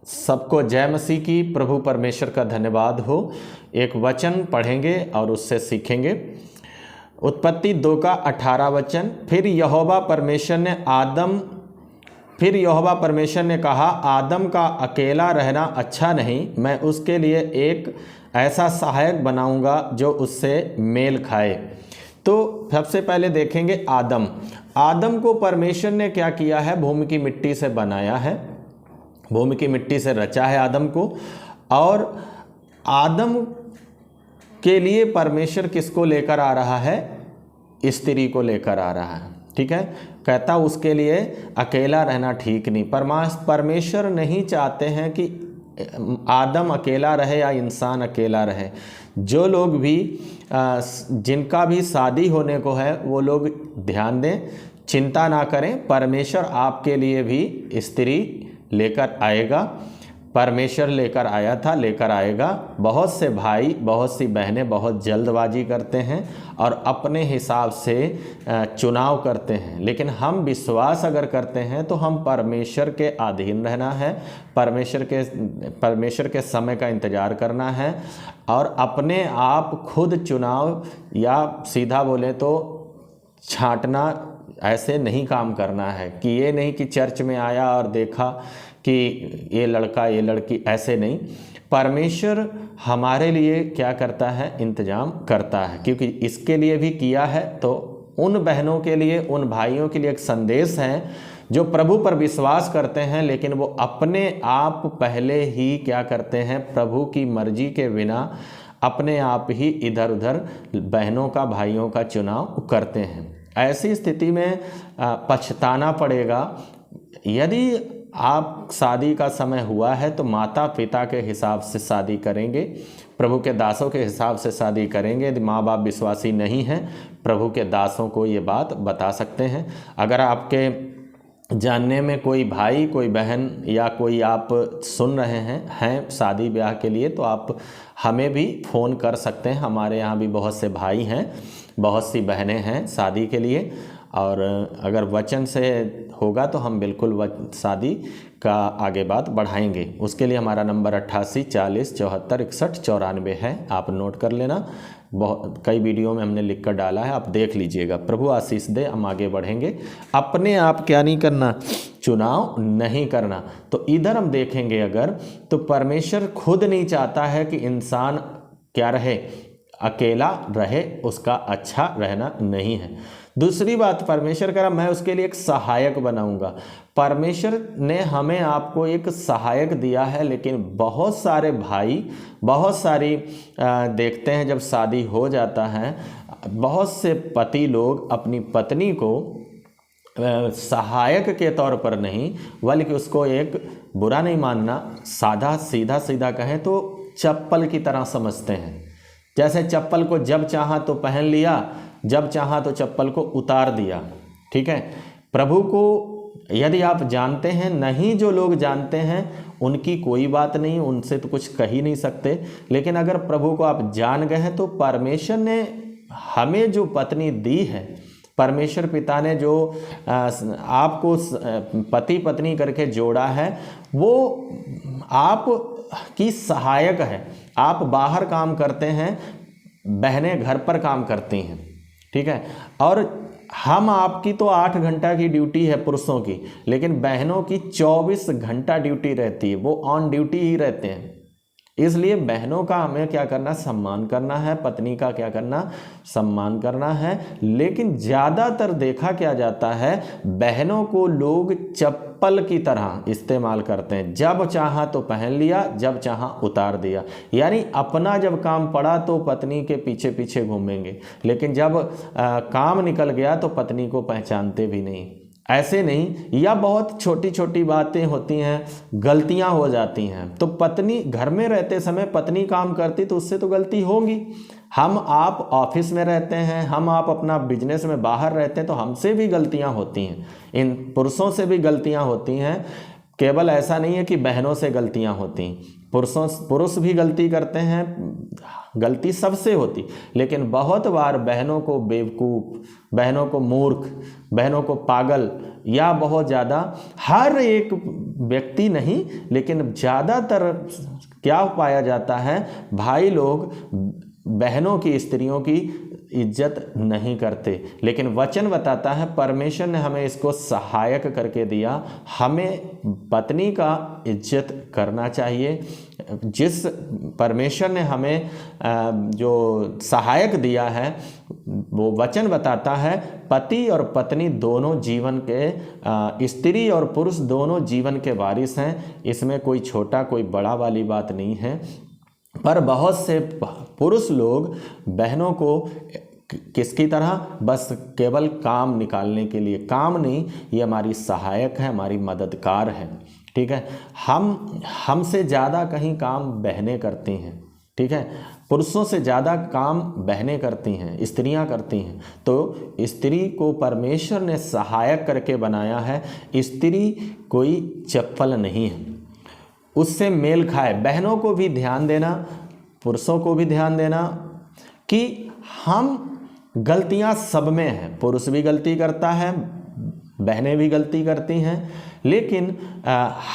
सबको जय मसीह की। प्रभु परमेश्वर का धन्यवाद हो। एक वचन पढ़ेंगे और उससे सीखेंगे। उत्पत्ति 2 का 18 वचन। फिर यहोवा परमेश्वर ने कहा, आदम का अकेला रहना अच्छा नहीं, मैं उसके लिए एक ऐसा सहायक बनाऊंगा जो उससे मेल खाए। तो सबसे पहले देखेंगे आदम को परमेश्वर ने क्या किया है, भूमि की मिट्टी से बनाया है, भूमि की मिट्टी से रचा है आदम को। और आदम के लिए परमेश्वर किसको लेकर आ रहा है, स्त्री को लेकर आ रहा है। ठीक है, कहता उसके लिए अकेला रहना ठीक नहीं। परमेश्वर नहीं चाहते हैं कि आदम अकेला रहे या इंसान अकेला रहे। जो लोग भी जिनका भी शादी होने को है वो लोग ध्यान दें, चिंता ना करें, परमेश्वर आपके लिए भी स्त्री लेकर आएगा। परमेश्वर लेकर आया था, लेकर आएगा। बहुत से भाई, बहुत सी बहनें बहुत जल्दबाजी करते हैं और अपने हिसाब से चुनाव करते हैं, लेकिन हम विश्वास अगर करते हैं तो हम परमेश्वर के अधीन रहना है, परमेश्वर के समय का इंतज़ार करना है और अपने आप खुद चुनाव या सीधा बोले तो छांटना ऐसे नहीं काम करना है कि ये नहीं कि चर्च में आया और देखा कि ये लड़का ये लड़की, ऐसे नहीं। परमेश्वर हमारे लिए क्या करता है, इंतजाम करता है, क्योंकि इसके लिए भी किया है। तो उन बहनों के लिए, उन भाइयों के लिए एक संदेश है जो प्रभु पर विश्वास करते हैं, लेकिन वो अपने आप पहले ही क्या करते हैं, प्रभु की मर्जी के बिना अपने आप ही इधर उधर बहनों का, भाइयों का चुनाव करते हैं। ऐसी स्थिति में पछताना पड़ेगा। यदि आप शादी का समय हुआ है तो माता पिता के हिसाब से शादी करेंगे, प्रभु के दासों के हिसाब से शादी करेंगे। यदि माँ बाप विश्वासी नहीं हैं, प्रभु के दासों को ये बात बता सकते हैं। अगर आपके जानने में कोई भाई, कोई बहन या कोई आप सुन रहे हैं शादी ब्याह के लिए, तो आप हमें भी फ़ोन कर सकते हैं। हमारे यहाँ भी बहुत से भाई हैं, बहुत सी बहनें हैं शादी के लिए। और अगर वचन से होगा तो हम बिल्कुल शादी का आगे बात बढ़ाएंगे। उसके लिए हमारा नंबर 88 40 74 61 94 है, आप नोट कर लेना। बहुत कई वीडियो में हमने लिख कर डाला है, आप देख लीजिएगा। प्रभु आशीष दे, हम आगे बढ़ेंगे। अपने आप क्या नहीं करना, चुनाव नहीं करना। तो इधर हम देखेंगे अगर, तो परमेश्वर खुद नहीं चाहता है कि इंसान क्या रहे, अकेला रहे, उसका अच्छा रहना नहीं है। दूसरी बात, परमेश्वर कह रहा मैं उसके लिए एक सहायक बनाऊंगा। परमेश्वर ने हमें आपको एक सहायक दिया है, लेकिन बहुत सारे भाई, बहुत सारी देखते हैं जब शादी हो जाता है, बहुत से पति लोग अपनी पत्नी को सहायक के तौर पर नहीं, बल्कि उसको एक बुरा नहीं मानना, सीधा कहें तो चप्पल की तरह समझते हैं। जैसे चप्पल को जब चाहा तो पहन लिया, जब चाहा तो चप्पल को उतार दिया। ठीक है, प्रभु को यदि आप जानते हैं, नहीं जो लोग जानते हैं उनकी कोई बात नहीं, उनसे तो कुछ कह ही नहीं सकते। लेकिन अगर प्रभु को आप जान गए हैं तो परमेश्वर ने हमें जो पत्नी दी है, परमेश्वर पिता ने जो आपको पति पत्नी करके जोड़ा है, वो आप की सहायक है। आप बाहर काम करते हैं, बहनें घर पर काम करती हैं। ठीक है, और हम आपकी तो 8 घंटा की ड्यूटी है पुरुषों की, लेकिन बहनों की 24 घंटा ड्यूटी रहती है, वो ऑन ड्यूटी ही रहते हैं। इसलिए बहनों का हमें क्या करना, सम्मान करना है, पत्नी का क्या करना, सम्मान करना है। लेकिन ज़्यादातर देखा क्या जाता है, बहनों को लोग चप्पल की तरह इस्तेमाल करते हैं। जब चाहा तो पहन लिया, जब चाहा उतार दिया। यानी अपना जब काम पड़ा तो पत्नी के पीछे पीछे घूमेंगे, लेकिन जब काम निकल गया तो पत्नी को पहचानते भी नहीं। ऐसे नहीं, या बहुत छोटी छोटी बातें होती हैं, गलतियां हो जाती हैं। तो पत्नी घर में रहते समय पत्नी काम करती तो उससे तो गलती होगी। हम आप ऑफिस में रहते हैं, हम आप अपना बिजनेस में बाहर रहते हैं, तो हमसे भी गलतियां होती हैं, इन पुरुषों से भी गलतियां होती हैं केवल ऐसा नहीं है कि बहनों से गलतियां होती, पुरुष भी गलती करते हैं, गलती सबसे होती, लेकिन बहुत बार बहनों को बेवकूफ़, बहनों को मूर्ख, बहनों को पागल, या बहुत ज़्यादा, हर एक व्यक्ति नहीं लेकिन ज़्यादातर क्या पाया जाता है, भाई लोग बहनों की, स्त्रियों की इज्जत नहीं करते। लेकिन वचन बताता है, परमेश्वर ने हमें इसको सहायक करके दिया, हमें पत्नी का इज्जत करना चाहिए। जिस परमेश्वर ने हमें जो सहायक दिया है, वो वचन बताता है पति और पत्नी दोनों जीवन के, स्त्री और पुरुष दोनों जीवन के वारिस हैं। इसमें कोई छोटा कोई बड़ा वाली बात नहीं है। पर बहुत से पुरुष लोग बहनों को किसकी तरह, बस केवल काम निकालने के लिए, काम नहीं, ये हमारी सहायक है, हमारी मददगार है, ठीक है। हमसे ज़्यादा कहीं काम बहनें करती हैं, ठीक है, पुरुषों से ज़्यादा काम बहनें करती हैं, स्त्रियां करती हैं। तो स्त्री को परमेश्वर ने सहायक करके बनाया है। स्त्री कोई चप्पल नहीं है, उससे मेल खाए। बहनों को भी ध्यान देना, पुरुषों को भी ध्यान देना कि हम गलतियां सब में हैं। पुरुष भी गलती करता है, बहनें भी गलती करती हैं, लेकिन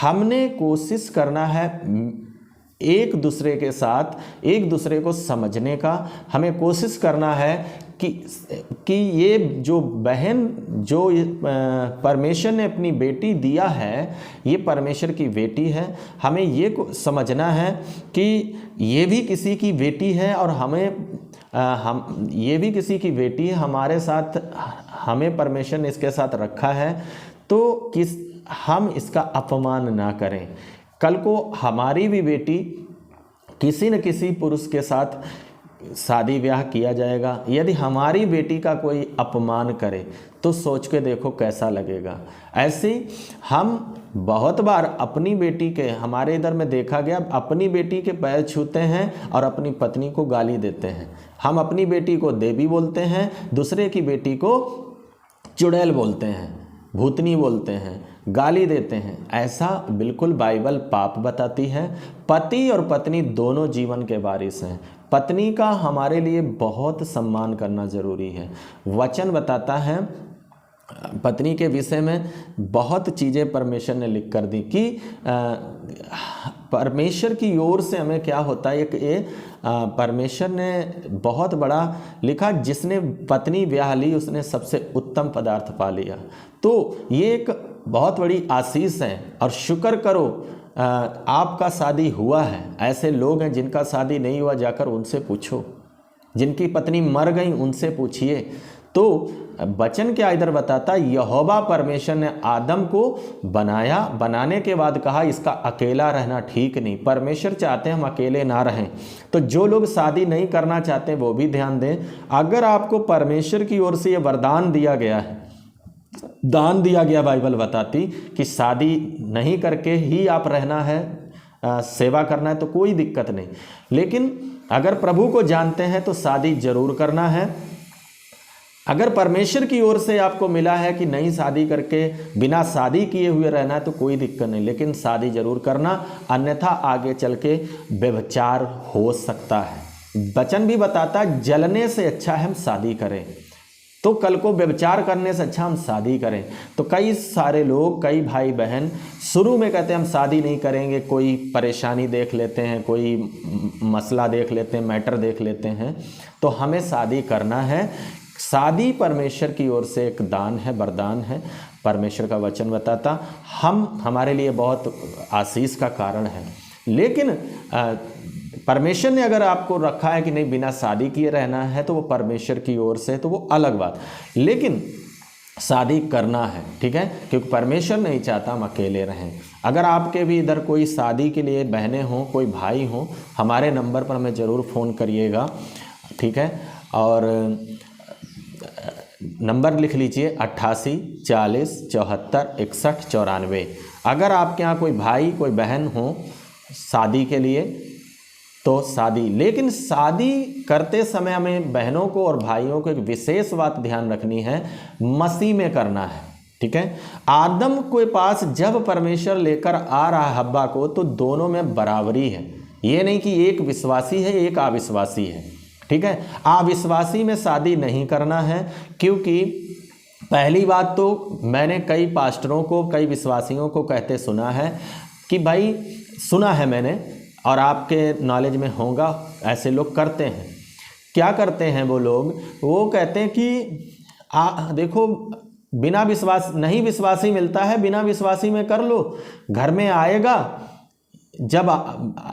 हमने कोशिश करना है एक दूसरे के साथ, एक दूसरे को समझने का। हमें कोशिश करना है कि ये जो बहन, जो परमेश्वर ने अपनी बेटी दिया है, ये परमेश्वर की बेटी है। हमें ये समझना है कि ये भी किसी की बेटी है, और हम ये भी किसी की बेटी है, हमारे साथ, हमें परमेश्वर ने इसके साथ रखा है, तो हम इसका अपमान ना करें। कल को हमारी भी बेटी किसी न किसी पुरुष के साथ शादी ब्याह किया जाएगा। यदि हमारी बेटी का कोई अपमान करे तो सोच के देखो कैसा लगेगा। ऐसे हम बहुत बार अपनी बेटी के, हमारे इधर में देखा गया, अपनी बेटी के पैर छूते हैं और अपनी पत्नी को गाली देते हैं। हम अपनी बेटी को देवी बोलते हैं, दूसरे की बेटी को चुड़ैल बोलते हैं, भूतनी बोलते हैं, गाली देते हैं। ऐसा बिल्कुल बाइबल पाप बताती है। पति और पत्नी दोनों जीवन के वारिस हैं। पत्नी का हमारे लिए बहुत सम्मान करना जरूरी है। वचन बताता है पत्नी के विषय में बहुत चीज़ें परमेश्वर ने लिख कर दी कि परमेश्वर की ओर से हमें क्या होता है, परमेश्वर ने बहुत बड़ा लिखा, जिसने पत्नी ब्याह ली उसने सबसे उत्तम पदार्थ पा लिया। तो ये एक बहुत बड़ी आशीष है। और शुक्र करो आपका शादी हुआ है। ऐसे लोग हैं जिनका शादी नहीं हुआ, जाकर उनसे पूछो, जिनकी पत्नी मर गई उनसे पूछिए। तो वचन क्या इधर बताता, यहोवा परमेश्वर ने आदम को बनाया, बनाने के बाद कहा इसका अकेला रहना ठीक नहीं। परमेश्वर चाहते हैं हम अकेले ना रहें। तो जो लोग शादी नहीं करना चाहते वो भी ध्यान दें। अगर आपको परमेश्वर की ओर से ये वरदान दिया गया है, दान दिया गया, बाइबल बताती कि शादी नहीं करके ही आप रहना है, सेवा करना है, तो कोई दिक्कत नहीं। लेकिन अगर प्रभु को जानते हैं तो शादी जरूर करना है। अगर परमेश्वर की ओर से आपको मिला है कि नहीं शादी करके बिना शादी किए हुए रहना है तो कोई दिक्कत नहीं, लेकिन शादी जरूर करना, अन्यथा आगे चल के व्यभिचार हो सकता है। वचन भी बताता जलने से अच्छा है हम शादी करें, तो कल को व्यभिचार करने से अच्छा हम शादी करें। तो कई सारे लोग, कई भाई बहन शुरू में कहते हैं हम शादी नहीं करेंगे, कोई परेशानी देख लेते हैं, कोई मसला देख लेते हैं, मैटर देख लेते हैं। तो हमें शादी करना है। शादी परमेश्वर की ओर से एक दान है, वरदान है। परमेश्वर का वचन बताता हमारे लिए बहुत आशीष का कारण है। लेकिन परमेश्वर ने अगर आपको रखा है कि नहीं बिना शादी किए रहना है, तो वो परमेश्वर की ओर से, तो वो अलग बात। लेकिन शादी करना है, ठीक है, क्योंकि परमेश्वर नहीं चाहता हम अकेले रहें। अगर आपके भी इधर कोई शादी के लिए बहनें हों, कोई भाई हों, हमारे नंबर पर हमें ज़रूर फ़ोन करिएगा, ठीक है। और नंबर लिख लीजिए 88 40 74 61 94। अगर आपके यहाँ कोई भाई कोई बहन हो शादी के लिए तो शादी, लेकिन शादी करते समय हमें बहनों को और भाइयों को एक विशेष बात ध्यान रखनी है, मसीह में करना है। ठीक है। आदम के पास जब परमेश्वर लेकर आ रहा हव्वा को, तो दोनों में बराबरी है। ये नहीं कि एक विश्वासी है एक अविश्वासी है, ठीक है। अविश्वासी में शादी नहीं करना है, क्योंकि पहली बात तो मैंने कई पास्टरों को, कई विश्वासियों को कहते सुना है कि भाई, सुना है मैंने और आपके नॉलेज में होगा, ऐसे लोग करते हैं। क्या करते हैं वो लोग? वो कहते हैं कि देखो, बिना विश्वास नहीं विश्वासी मिलता है, बिना विश्वासी में कर लो, घर में आएगा, जब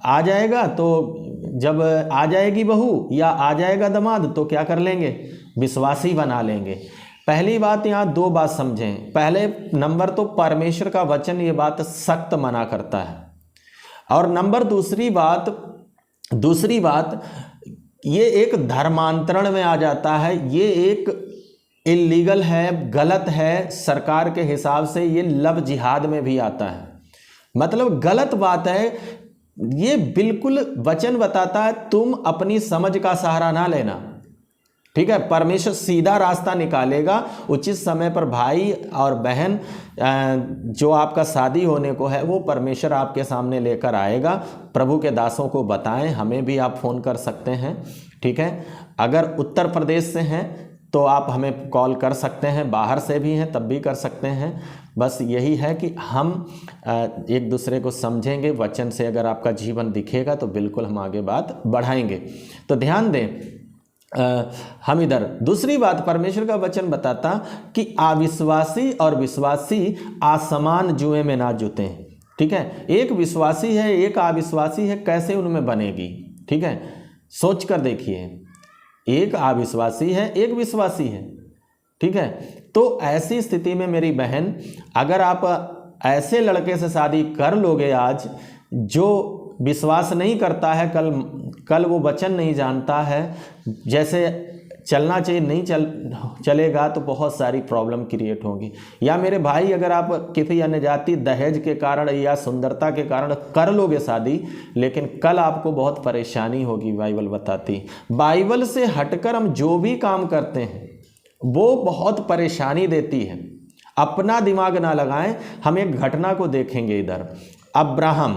आ जाएगा तो जब आ जाएगी बहू या आ जाएगा दामाद तो क्या कर लेंगे? विश्वासी बना लेंगे। पहली बात, यहाँ दो बात समझें। पहले नंबर तो परमेश्वर का वचन ये बात सख्त मना करता है, और नंबर दूसरी बात ये एक धर्मांतरण में आ जाता है, ये एक इल्लीगल है, गलत है। सरकार के हिसाब से ये लव जिहाद में भी आता है, मतलब गलत बात है। ये बिल्कुल वचन बताता है तुम अपनी समझ का सहारा ना लेना, ठीक है। परमेश्वर सीधा रास्ता निकालेगा, उचित समय पर भाई और बहन जो आपका शादी होने को है वो परमेश्वर आपके सामने लेकर आएगा। प्रभु के दासों को बताएं, हमें भी आप फ़ोन कर सकते हैं, ठीक है। अगर उत्तर प्रदेश से हैं तो आप हमें कॉल कर सकते हैं, बाहर से भी हैं तब भी कर सकते हैं। बस यही है कि हम एक दूसरे को समझेंगे, वचन से अगर आपका जीवन दिखेगा तो बिल्कुल हम आगे बात बढ़ाएंगे। तो ध्यान दें, हम इधर दूसरी बात, परमेश्वर का वचन बताता कि अविश्वासी और विश्वासी आसमान जुए में ना जुते हैं, ठीक है। एक विश्वासी है एक अविश्वासी है, कैसे उनमें बनेगी? ठीक है, सोच कर देखिए, एक अविश्वासी है एक विश्वासी है, ठीक है। तो ऐसी स्थिति में मेरी बहन, अगर आप ऐसे लड़के से शादी कर लोगे आज, जो विश्वास नहीं करता है, कल वो वचन नहीं जानता है, जैसे चलना चाहिए नहीं चलेगा, तो बहुत सारी प्रॉब्लम क्रिएट होगी। या मेरे भाई, अगर आप किसी अन्य जाति दहेज के कारण या सुंदरता के कारण कर लोगे शादी, लेकिन कल आपको बहुत परेशानी होगी। बाइबल बताती, बाइबल से हटकर हम जो भी काम करते हैं वो बहुत परेशानी देती है। अपना दिमाग ना लगाएं। हम एक घटना को देखेंगे इधर, अब्राहम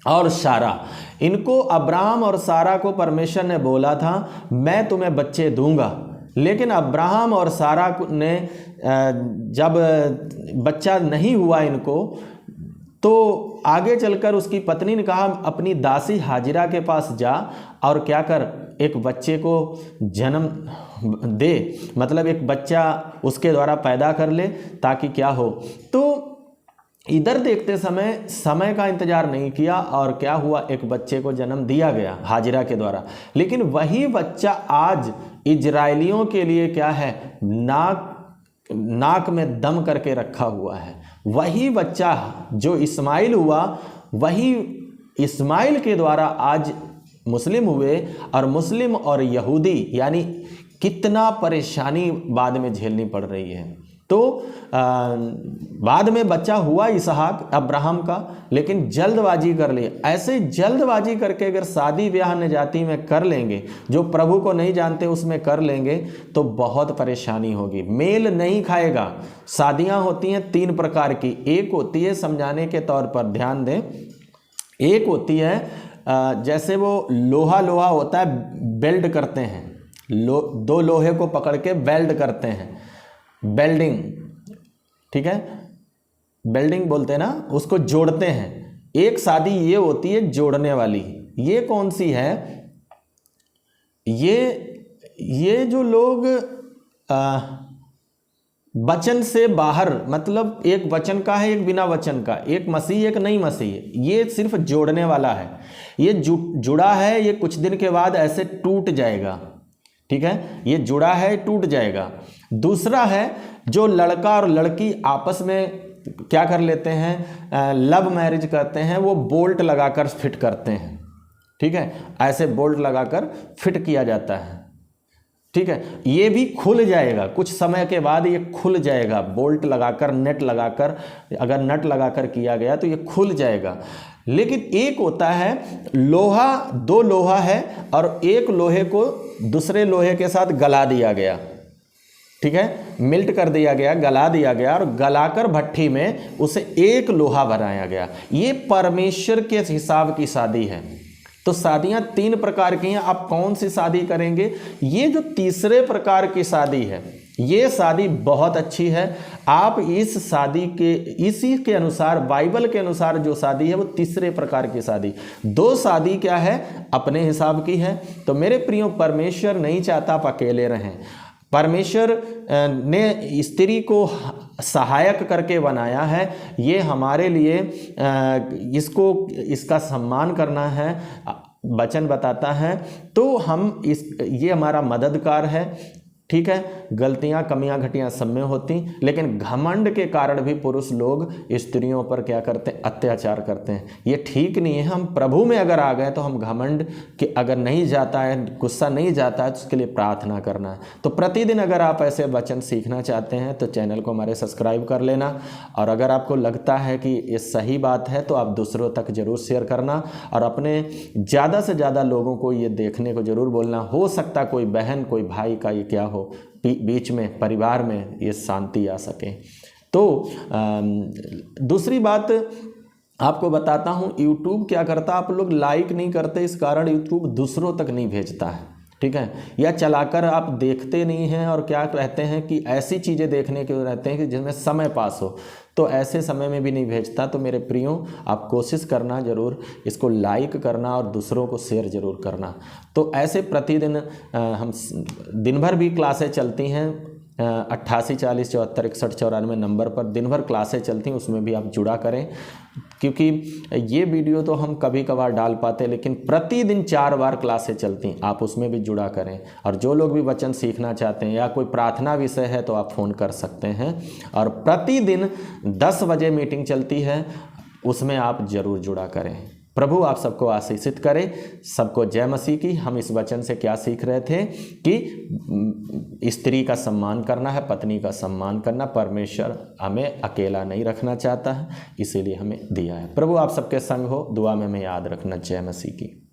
और सारा। इनको, अब्राहम और सारा को परमेश्वर ने बोला था मैं तुम्हें बच्चे दूंगा, लेकिन अब्राहम और सारा ने जब बच्चा नहीं हुआ इनको, तो आगे चलकर उसकी पत्नी ने कहा अपनी दासी हाजिरा के पास जा और क्या कर, एक बच्चे को जन्म दे, मतलब एक बच्चा उसके द्वारा पैदा कर ले, ताकि क्या हो। तो इधर देखते समय का इंतजार नहीं किया और क्या हुआ, एक बच्चे को जन्म दिया गया हाजिरा के द्वारा। लेकिन वही बच्चा आज इजरायलियों के लिए क्या है, नाक में दम करके रखा हुआ है। वही बच्चा जो इस्माइल हुआ, वही इस्माइल के द्वारा आज मुस्लिम हुए, और मुस्लिम और यहूदी, यानी कितना परेशानी बाद में झेलनी पड़ रही है। तो बाद में बच्चा हुआ इसहाक अब्राहम का, लेकिन जल्दबाजी कर ली। ऐसे जल्दबाजी करके अगर शादी ब्याह न जाति में कर लेंगे, जो प्रभु को नहीं जानते उसमें कर लेंगे, तो बहुत परेशानी होगी, मेल नहीं खाएगा। शादियां होती हैं तीन प्रकार की। एक होती है समझाने के तौर पर, ध्यान दें, एक होती है जैसे वो लोहा होता है, बेल्ट करते हैं, दो लोहे को पकड़ के बेल्ट करते हैं, बेल्डिंग, ठीक है, बेल्डिंग बोलते हैं ना, उसको जोड़ते हैं। एक शादी ये होती है जोड़ने वाली। ये कौन सी है? ये जो लोग वचन से बाहर, मतलब एक वचन का है एक बिना वचन का, एक मसीह एक नहीं मसीह, ये सिर्फ जोड़ने वाला है। ये जुड़ा है, ये कुछ दिन के बाद ऐसे टूट जाएगा, ठीक है, ये जुड़ा है टूट जाएगा। दूसरा है जो लड़का और लड़की आपस में क्या कर लेते हैं, लव मैरिज करते हैं, वो बोल्ट लगाकर फिट करते हैं, ठीक है, ऐसे बोल्ट लगाकर फिट किया जाता है, ठीक है। ये भी खुल जाएगा, कुछ समय के बाद ये खुल जाएगा, बोल्ट लगाकर, नेट लगाकर, अगर नट लगाकर किया गया तो ये खुल जाएगा। लेकिन एक होता है लोहा, दो लोहा है और एक लोहे को दूसरे लोहे के साथ गला दिया गया, ठीक है, मिल्ट कर दिया गया, गला दिया गया और गलाकर भट्ठी में उसे एक लोहा बनाया गया। ये परमेश्वर के हिसाब की शादी है। तो शादियां 3 प्रकार की हैं। आप कौन सी शादी करेंगे? ये जो तीसरे प्रकार की शादी है, ये शादी बहुत अच्छी है। आप इस शादी के, इसी के अनुसार, बाइबल के अनुसार जो शादी है वो तीसरे प्रकार की शादी। 2 शादी क्या है? अपने हिसाब की है। तो मेरे प्रियो, परमेश्वर नहीं चाहता आप अकेले रहें। परमेश्वर ने स्त्री को सहायक करके बनाया है। ये हमारे लिए इसका सम्मान करना है, वचन बताता है। तो हम ये हमारा मददगार है। ठीक है, गलतियां, कमियां, घटियां सब में होती, लेकिन घमंड के कारण भी पुरुष लोग स्त्रियों पर क्या करते हैं? अत्याचार करते हैं। ये ठीक नहीं है। हम प्रभु में अगर आ गए तो हम घमंड के अगर नहीं जाता है, गुस्सा नहीं जाता है, तो उसके लिए प्रार्थना करना है। तो प्रतिदिन अगर आप ऐसे वचन सीखना चाहते हैं तो चैनल को हमारे सब्सक्राइब कर लेना। और अगर आपको लगता है कि ये सही बात है तो आप दूसरों तक जरूर शेयर करना और अपने ज़्यादा से ज़्यादा लोगों को ये देखने को जरूर बोलना। हो सकता कोई बहन, कोई भाई का ये क्या हो, बीच में, परिवार में ये शांति आ सके। तो दूसरी बात आपको बताता हूँ, YouTube क्या करता, आप लोग लाइक नहीं करते, इस कारण YouTube दूसरों तक नहीं भेजता है। ठीक है, या चलाकर आप देखते नहीं हैं और क्या कहते हैं कि ऐसी चीज़ें देखने के रहते हैं कि जिसमें समय पास हो, तो ऐसे समय में भी नहीं भेजता। तो मेरे प्रियो, आप कोशिश करना जरूर, इसको लाइक करना और दूसरों को शेयर जरूर करना। तो ऐसे प्रतिदिन हम दिन भर भी क्लासें चलती हैं, 88 40 74 61 94 नंबर पर दिन भर क्लासें चलती हैं, उसमें भी आप जुड़ा करें। क्योंकि ये वीडियो तो हम कभी कभार डाल पाते, लेकिन प्रतिदिन 4 बार क्लासें चलती हैं, आप उसमें भी जुड़ा करें। और जो लोग भी वचन सीखना चाहते हैं या कोई प्रार्थना विषय है तो आप फ़ोन कर सकते हैं। और प्रतिदिन 10 बजे मीटिंग चलती है, उसमें आप ज़रूर जुड़ा करें। प्रभु आप सबको आशीषित करे। सबको जय मसीह की। हम इस वचन से क्या सीख रहे थे कि स्त्री का सम्मान करना है, पत्नी का सम्मान करना। परमेश्वर हमें अकेला नहीं रखना चाहता है, इसीलिए हमें दिया है। प्रभु आप सबके संग हो। दुआ में हमें याद रखना। जय मसीह की।